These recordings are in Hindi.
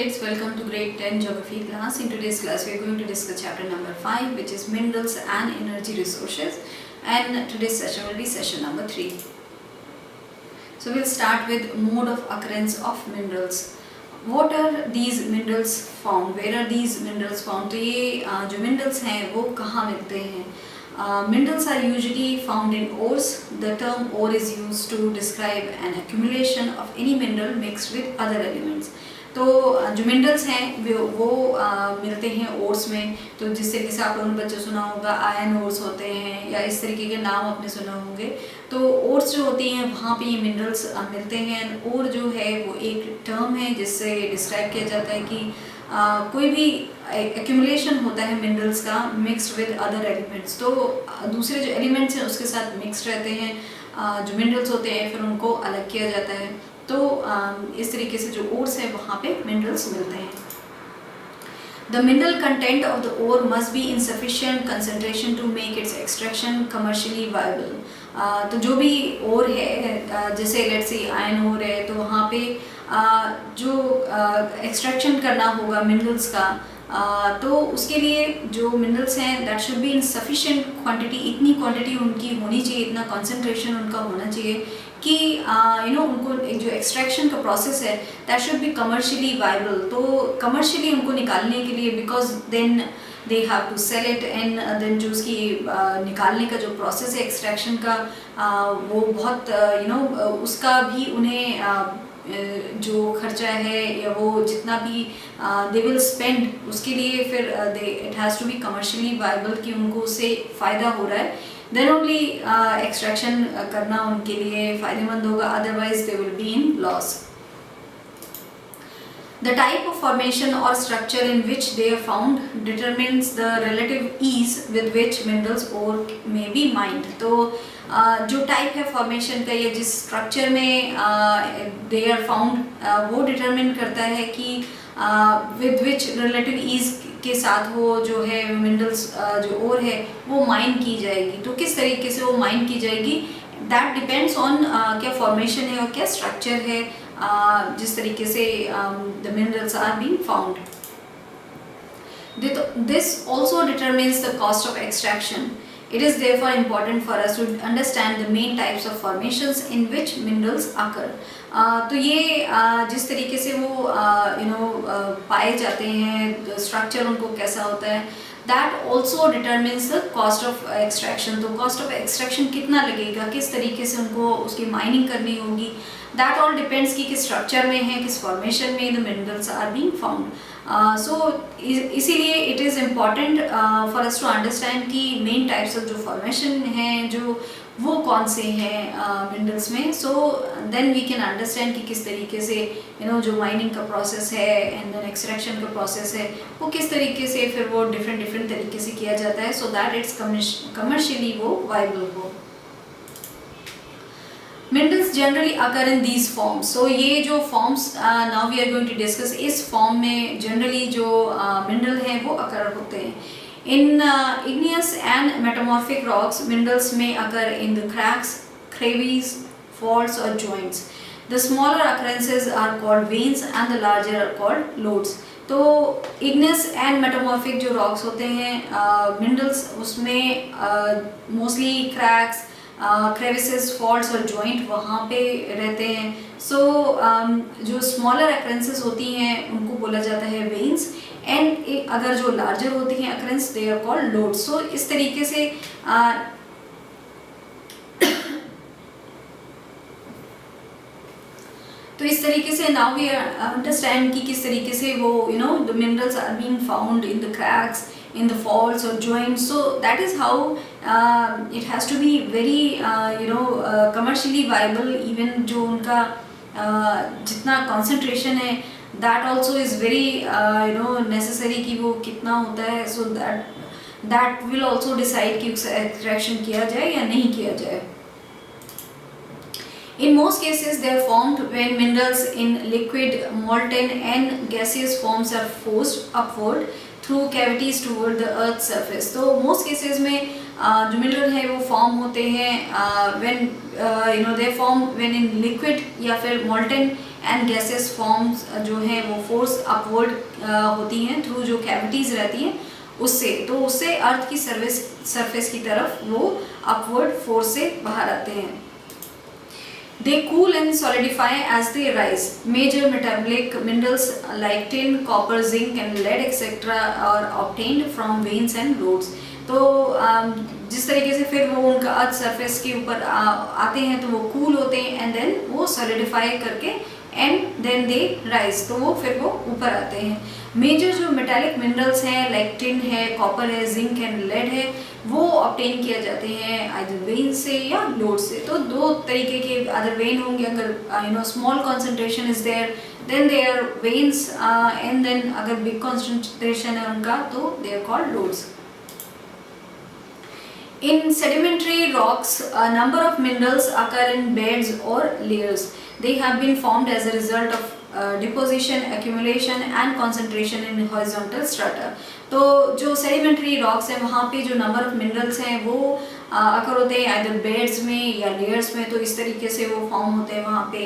kids, welcome to grade 10 geography class. In today's class we are going to discuss chapter number 5, which is minerals and energy resources, and today's session will be session number 3. So we'll start with mode of occurrence of minerals. What are these minerals found? Where are these minerals found? तो ये जो minerals हैं वो कहाँ मिलते हैं? Minerals are usually found in ores. The term ore is used to describe an accumulation of any mineral mixed with other elements. तो जो मिनरल्स हैं वो मिलते हैं ओर्स में. तो जिस तरीके से आप लोगों ने बच्चे सुना होगा आयन ओर्स होते हैं या इस तरीके के नाम आपने सुने होंगे. तो ओर्स जो होती हैं वहाँ पे ये मिनरल्स मिलते हैं. और जो है वो एक टर्म है जिससे डिस्क्राइब किया जाता है कि कोई भी एक्यूमुलेशन होता है मिनरल्स का मिक्स्ड विद अदर एलिमेंट्स. तो दूसरे जो एलिमेंट्स हैं उसके साथ मिक्स्ड रहते हैं. जो मिनरल्स होते हैं फिर उनको अलग किया जाता है. तो इस तरीके से जो ओर्स है वहाँ पे मिनरल्स मिलते हैं. The mineral content of the ore must be in sufficient concentration to make its extraction commercially viable. तो जो भी ओर है जैसे लेट्स से आयन ओर है तो वहाँ पे जो एक्सट्रैक्शन करना होगा मिनरल्स का तो उसके लिए जो मिनरल्स हैं that should be in sufficient quantity. इतनी क्वांटिटी उनकी होनी चाहिए, इतना कंसंट्रेशन उनका होना चाहिए कि उनको जो एक्सट्रैक्शन का प्रोसेस है that should be commercially viable. तो कमर्शियली उनको निकालने के लिए because then they have to sell it and then जो उसकी निकालने का जो प्रोसेस है एक्सट्रैक्शन का वो बहुत उसका भी उन्हें जो खर्चा है या वो जितना भी दे विल स्पेंड उसके लिए फिर it has to be commercially viable कि उनको उससे फ़ायदा हो रहा है. देन ओनली एक्सट्रैक्शन करना उनके लिए फ़ायदेमंद होगा, otherwise they will be in loss. The type of formation or structure in which they are found determines the relative ease with which minerals ore may be mined. तो जो टाइप है फॉर्मेशन का या जिस स्ट्रक्चर में दे आर फाउंड वो डिटरमिन करता है कि विद विच रिलेटिव ईज के साथ वो जो है मिनरल्स जो ओर है वो माइन की जाएगी. तो किस तरीके से वो माइन की जाएगी दैट डिपेंड्स ऑन क्या फॉर्मेशन है और क्या स्ट्रक्चर है जिस तरीके से the minerals are being found. This also determines the cost of extraction. It is therefore important for us to understand the main types of formations in which minerals occur. तो ये जिस तरीके से वो पाए जाते हैं स्ट्रक्चर उनको कैसा होता है that also determines the cost of extraction. तो कॉस्ट ऑफ एक्सट्रैक्शन कितना लगेगा, किस तरीके से उनको उसकी माइनिंग करनी होगी, दैट ऑल डिपेंड्स कि किस स्ट्रक्चर में है, किस फॉर्मेशन में the minerals are being found. So इसीलिए it is important for us to understand कि मेन टाइप्स ऑफ जो फॉर्मेशन हैं जो वो कौन से हैं मिनरल्स में. So then we can understand कि किस तरीके से जो माइनिंग का प्रोसेस है एंड देन एक्सट्रैक्शन का प्रोसेस है वो किस तरीके से फिर वो डिफरेंट तरीके से किया जाता है सो दैट इट्स कमर्शियली वो वाइबल हो. Minerals generally occur in these forms. So ये जो forms now we are going to discuss इस form में generally जो mineral हैं वो occur होते हैं. In igneous and metamorphic rocks, minerals may occur in the cracks, crevices, faults or joints. The smaller occurrences are called veins and the larger are called lodes. तो igneous and metamorphic जो rocks होते हैं minerals उसमें mostly cracks, crevices, faults और joint वहाँ पे रहते हैं. सो जो स्मॉलर अकरेंसेस होती हैं उनको बोला जाता है वेन्स एंड अगर जो लार्जर होती हैं occurrence they are called lodes. सो इस तरीके से तो इस तरीके से नाउ वी अंडरस्टैंड कि किस तरीके से वो the minerals are being found in the cracks, in the faults or joints. So that is how it has to be very commercially viable. Even जो उनका जितना concentration है that also is very necessary कि वो कितना होता है. So that will also decide कि उसे extraction किया जाए या नहीं किया जाए. In most cases, they are formed when minerals in liquid, molten and gaseous forms are forced upward through cavities toward the earth's surface. तो most cases में जो मिनरल है वो फॉर्म होते हैं when they form when in liquid या फिर molten एंड गैसेस फॉर्म्स जो हैं वो फोर्स अपवर्ड होती हैं थ्रू जो कैविटीज़ रहती हैं उससे, तो उससे अर्थ की सरफेस की तरफ वो अपवर्ड फोर्स से बाहर आते हैं. They cool and solidify as they rise. Major metallic minerals like tin, copper, zinc and lead etc. are obtained from veins and rods. तो जिस तरीके से फिर वो उनका अर्थ सरफेस के ऊपर आते हैं तो वो कूल होते हैं एंड देन वो सॉलिडिफाई करके एंड देन दे राइज, तो वो फिर वो ऊपर आते हैं. मेजर जो मेटालिक मिनरल्स हैं लाइक टिन है, कॉपर है, जिंक एंड लेड है, वो ऑब्टेन किए जाते हैं आइदर वेन से या लोड से. तो दो तरीके के अदर वेन होंगे, अगर small concentration is there then they are veins and then अगर बिग कॉन्सेंट्रेशन है उनका तो they are called lodes. In sedimentary rocks, a number of minerals occur in beds or layers. They have been formed as a result of deposition, accumulation and concentration in horizontal strata. तो जो sedimentary rocks हैं वहाँ पे जो number of minerals हैं वो अकर होते हैं either beds में या layers में, तो इस तरीके से वो form होते हैं वहाँ पे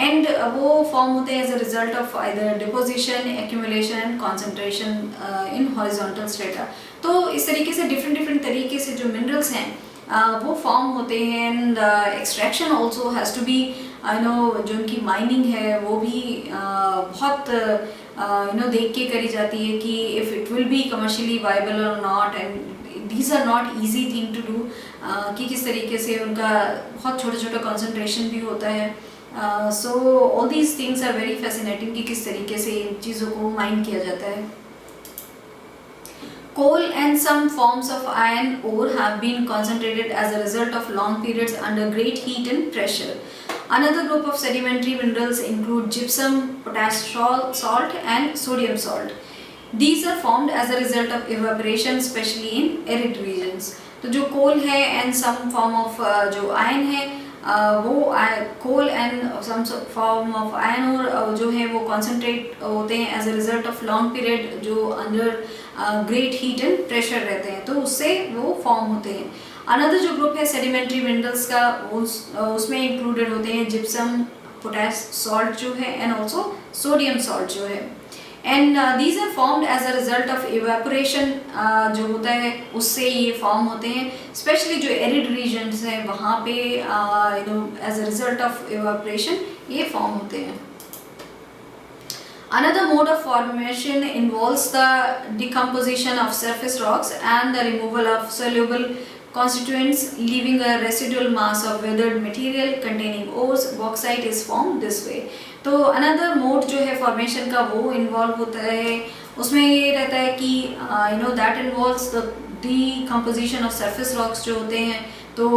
and वो form होते हैं as a result of either deposition, accumulation and concentration in horizontal strata. तो इस तरीके से डिफरेंट तरीके से जो मिनरल्स हैं वो फॉर्म होते हैं and extraction also has to be जो उनकी माइनिंग है वो भी बहुत देख के करी जाती है कि if it will be commercially viable और not, and these are not easy thing to do कि किस तरीके से उनका बहुत छोटा कॉन्सेंट्रेशन भी होता है. So all these things are very fascinating कि किस तरीके से इन चीज़ों को माइन किया जाता है. Coal and some forms of iron ore have been concentrated as a result of long periods under great heat and pressure. Another group of sedimentary minerals include gypsum, potassium salt and sodium salt. These are formed as a result of evaporation, especially in arid regions. तो जो coal है and some form of जो iron है वो coal and some form of iron और जो है वो कॉन्सेंट्रेट होते हैं as a result of long period जो under great heat and pressure रहते हैं, तो उससे वो फॉर्म होते हैं. अनदर जो ग्रुप है सेडिमेंट्री मिनरल्स का उसमें इंक्लूडेड होते हैं जिप्सम, पोटास सॉल्ट जो है एंड ऑल्सो सोडियम सॉल्ट जो है. And these are formed as a result of evaporation जो होता है उससे ये फॉर्म होते हैं, स्पेशली जो एरिड रीजन्स हैं वहाँ पे as a result of evaporation ये फॉर्म होते हैं. Another mode of formation involves the decomposition of surface rocks and the removal of soluble constituents, leaving a residual mass of weathered material containing ores. Bauxite is formed this way. तो अनदर मोड जो है फॉर्मेशन का वो इन्वॉल्व होता है, उसमें ये रहता है कि that involves the decomposition of surface rocks जो होते हैं तो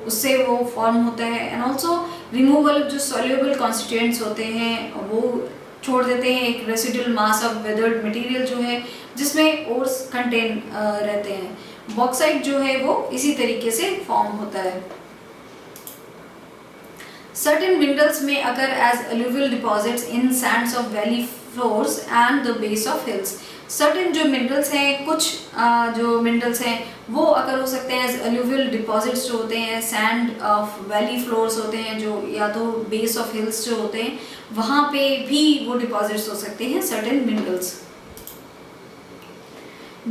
उससे वो फॉर्म होता है एंड ऑल्सो रिमूवल जो सॉल्युबल कॉन्स्टिट्यूएंट्स होते हैं वो छोड़ देते हैं एक residual mass of weathered material जो है जिसमें ओर्स कंटेन रहते हैं. बॉक्साइट जो है वो इसी तरीके से फॉर्म होता है. Certain minerals may occur as alluvial deposits in sands of valley floors and the base of hills. Certain जो minerals हैं, कुछ जो minerals हैं वो अगर हो सकते हैं as alluvial deposits जो होते हैं sand of valley floors होते हैं जो या तो base of hills जो होते हैं वहाँ पे भी वो deposits हो सकते हैं certain minerals.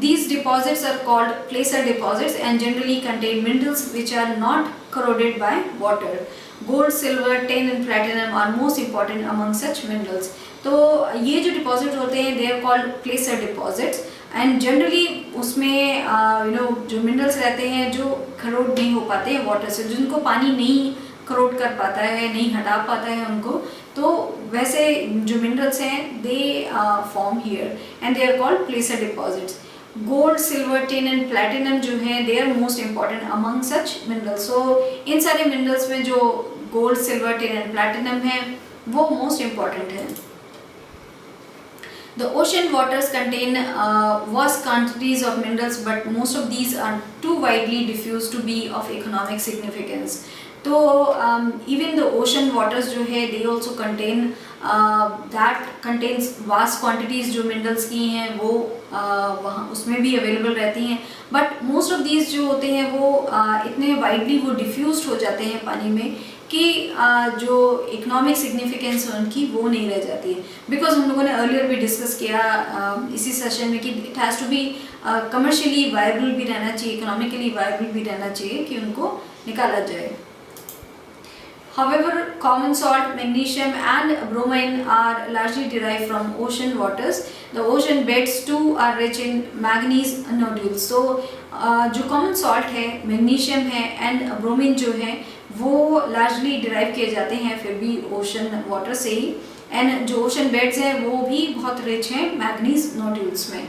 These deposits are called placer deposits and generally contain minerals which are not corroded by water. Gold, silver, tin and platinum are most important among such minerals. तो ये जो deposit होते हैं they are called placer deposits and generally उसमें जो minerals रहते हैं जो corrode नहीं हो पाते हैं water से, जिनको पानी नहीं corrode कर पाता है, नहीं हटा पाता है उनको, तो वैसे जो minerals हैं they form here and they are called placer deposits. Gold, silver, tin and platinum जो है they are most important among such minerals. So इन सारे मिनरल्स में जो gold, silver, tin and platinum है वो मोस्ट इम्पॉर्टेंट है. The ocean waters contain vast quantities of minerals, but most of these are too widely diffused to be of economic significance. तो even the ocean waters जो है they also contain that contains vast quantities जो minerals की हैं वो वहाँ उसमें भी available रहती हैं, but most of these जो होते हैं वो इतने widely वो diffused हो जाते हैं पानी में कि जो इकोनॉमिक सिग्निफिकेंस है उनकी वो नहीं रह जाती है, बिकॉज हम लोगों ने अर्लियर भी डिस्कस किया इसी सेशन में कि it has to be commercially viable भी रहना चाहिए, इकोनॉमिकली वायबल भी रहना चाहिए कि उनको निकाला जाए। However, common salt, magnesium and bromine are largely derived from ocean waters. The ocean beds too are rich in manganese nodules. So, जो common salt है, magnesium है and bromine जो है वो largely derive किए जाते हैं फिर भी ocean water से ही, and जो ocean beds हैं वो भी बहुत rich हैं manganese nodules में।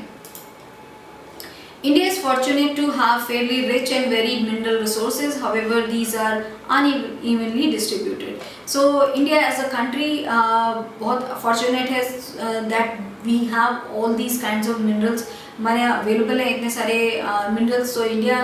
India is fortunate to have fairly rich and varied mineral resources. However, these are unevenly distributed. So, India as a country बहुत fortunate है that we have all these kinds of minerals हमारे available है इतने सारे minerals. So, India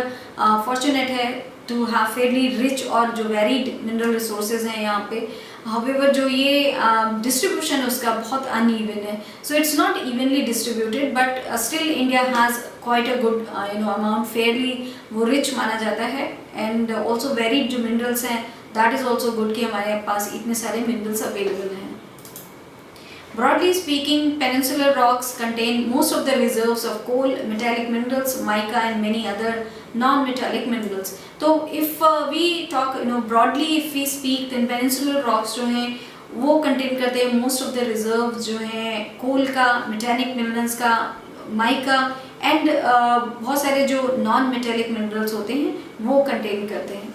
fortunate है to have fairly rich और जो varied mineral resources हैं यहाँ पे। However, जो ये distribution उसका बहुत uneven है. So it's not evenly distributed, but still India has quite a good amount, fairly वो rich माना जाता है, and also varied जो minerals हैं that is also good कि हमारे पास इतने सारे minerals available हैं। Broadly speaking, peninsular rocks contain most of the reserves of coal, metallic minerals, mica and many other non-metallic minerals. तो if we talk broadly, if we speak, then peninsular rocks जो हैं वो contain करते हैं most of the reserves जो हैं coal का, metallic minerals का, mica and बहुत सारे जो non-metallic minerals होते हैं वो contain करते हैं।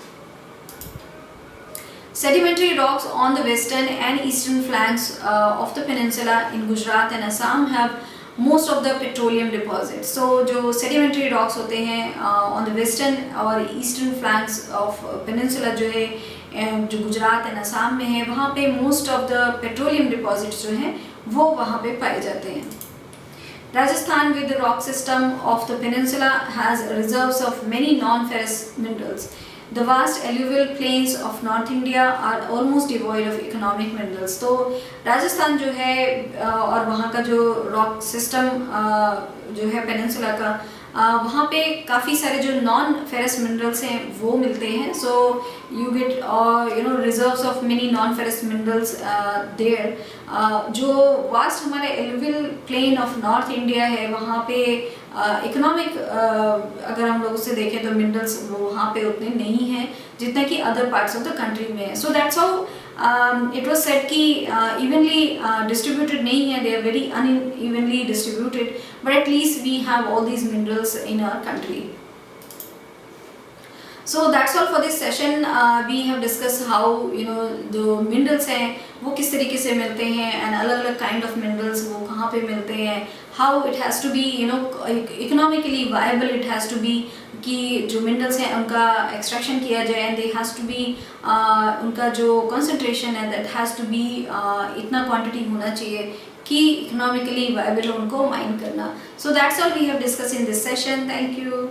Sedimentary rocks on the western and eastern flanks of the peninsula in Gujarat and Assam have most of the petroleum deposits. So जो sedimentary rocks होते हैं on the western और eastern flanks of peninsula जो है जो गुजरात एंड असम में है वहाँ पे most of the petroleum deposits जो हैं वो वहाँ पे पाए जाते हैं। Rajasthan with the rock system of the peninsula has reserves of many non-ferrous minerals. The vast alluvial plains of North India are almost devoid of economic minerals. तो राजस्थान जो है और वहाँ का जो रॉक सिस्टम जो है पेनिनसुला का वहाँ पे काफ़ी सारे जो नॉन फेरस मिनरल्स हैं वो मिलते हैं। So you get reserves of many non ferrous minerals there. जो वास्ट हमारे alluvial plain of north India है वहाँ पे इकोनॉमिक अगर हम लोग उसे देखें तो मिनरल्स वो वहाँ पे उतने नहीं हैं जितना कि other parts of the country में है। So that's how it was said कि evenly distributed नहीं है, they are very unevenly distributed, but at least we have all these minerals in our country. So that's all for this session. We have discussed how the minerals हैं वो किस तरीके से मिलते हैं and अलग-अलग kind of minerals वो कहाँ पे मिलते हैं, how it has to be economically viable, it has to be कि जो मिनरल्स हैं उनका एक्सट्रैक्शन किया जाए and they has to be उनका जो कंसंट्रेशन है दैट हैज़ टू बी इतना क्वांटिटी होना चाहिए कि इकोनॉमिकली वायबल उनको माइन करना। So that's all we have discuss in this session. Thank you.